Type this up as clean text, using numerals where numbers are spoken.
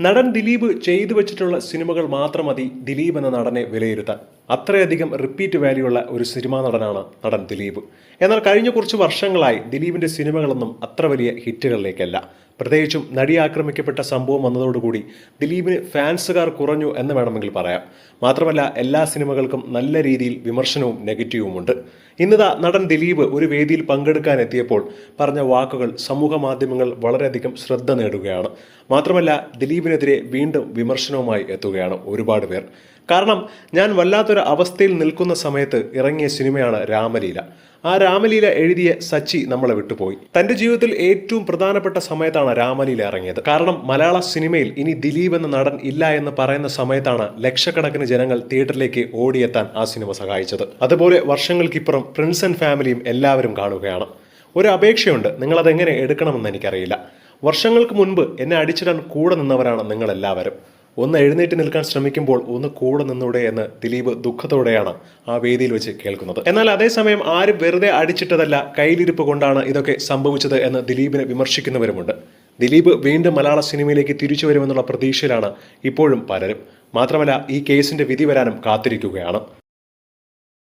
നടൻ ദിലീപ് ചെയ്തു വെച്ചിട്ടുള്ള സിനിമകൾ മാത്രം മതി ദിലീപ് എന്ന നടനെ വിലയിരുത്താൻ. അത്രയധികം റിപ്പീറ്റ് വാല്യൂ ഉള്ള ഒരു സിനിമാ നടനാണ് നടൻ ദിലീപ്. എന്നാൽ കഴിഞ്ഞ കുറച്ച് വർഷങ്ങളായി ദിലീപിന്റെ സിനിമകളൊന്നും അത്ര വലിയ ഹിറ്റുകളിലേക്കല്ല. പ്രത്യേകിച്ചും നടി ആക്രമിക്കപ്പെട്ട സംഭവം വന്നതോടുകൂടി ദിലീപിന് ഫാൻസുകാർ കുറഞ്ഞു എന്ന് വേണമെങ്കിൽ പറയാം. മാത്രമല്ല, എല്ലാ സിനിമകൾക്കും നല്ല രീതിയിൽ വിമർശനവും നെഗറ്റീവുമുണ്ട്. ഇന്നിതാ നടൻ ദിലീപ് ഒരു വേദിയിൽ പങ്കെടുക്കാൻ എത്തിയപ്പോൾ പറഞ്ഞ വാക്കുകൾ സമൂഹ മാധ്യമങ്ങൾ വളരെയധികം ശ്രദ്ധ നേടുകയാണ്. മാത്രമല്ല, ദിലീപിനെതിരെ വീണ്ടും വിമർശനവുമായി എത്തുകയാണ് ഒരുപാട് പേർ. കാരണം, ഞാൻ വല്ലാത്തൊരു അവസ്ഥയിൽ നിൽക്കുന്ന സമയത്ത് ഇറങ്ങിയ സിനിമയാണ് രാമലീല. ആ രാമലീല എഴുതിയ സച്ചി നമ്മളെ വിട്ടുപോയി. തന്റെ ജീവിതത്തിൽ ഏറ്റവും പ്രധാനപ്പെട്ട സമയത്താണ് രാമലീല ഇറങ്ങിയത്. കാരണം മലയാള സിനിമയിൽ ഇനി ദിലീപ് എന്ന നടൻ ഇല്ല എന്ന് പറയുന്ന സമയത്താണ് ലക്ഷക്കണക്കിന് ജനങ്ങൾ തിയേറ്ററിലേക്ക് ഓടിയെത്താൻ ആ സിനിമ സഹായിച്ചത്. അതുപോലെ വർഷങ്ങൾക്കിപ്പുറം പ്രിൻസ് ആൻഡ് ഫാമിലിയും എല്ലാവരും കാണുകയാണ്. ഒരു അപേക്ഷയുണ്ട്, നിങ്ങളതെങ്ങനെ എടുക്കണമെന്ന് എനിക്കറിയില്ല. വർഷങ്ങൾക്ക് മുൻപ് എന്നെ അടിച്ചിടാൻ കൂടെ നിന്നവരാണ് നിങ്ങളെല്ലാവരും. ഒന്ന് എഴുന്നേറ്റ് നിൽക്കാൻ ശ്രമിക്കുമ്പോൾ ഒന്ന് കൂടെ നിന്നൂടെ എന്ന് ദിലീപ് ദുഃഖത്തോടെയാണ് ആ വേദിയിൽ വെച്ച് കേൾക്കുന്നത്. എന്നാൽ അതേസമയം ആരും വെറുതെ അടിച്ചിട്ടതല്ല, കയ്യിലിരിപ്പ് കൊണ്ടാണ് ഇതൊക്കെ സംഭവിച്ചത് എന്ന് ദിലീപിനെ വിമർശിക്കുന്നവരുമുണ്ട്. ദിലീപ് വീണ്ടും മലയാള സിനിമയിലേക്ക് തിരിച്ചു വരുമെന്നുള്ള പ്രതീക്ഷയിലാണ് ഇപ്പോഴും പലരും. മാത്രമല്ല, ഈ കേസിന്റെ വിധി വരാനും കാത്തിരിക്കുകയാണ്.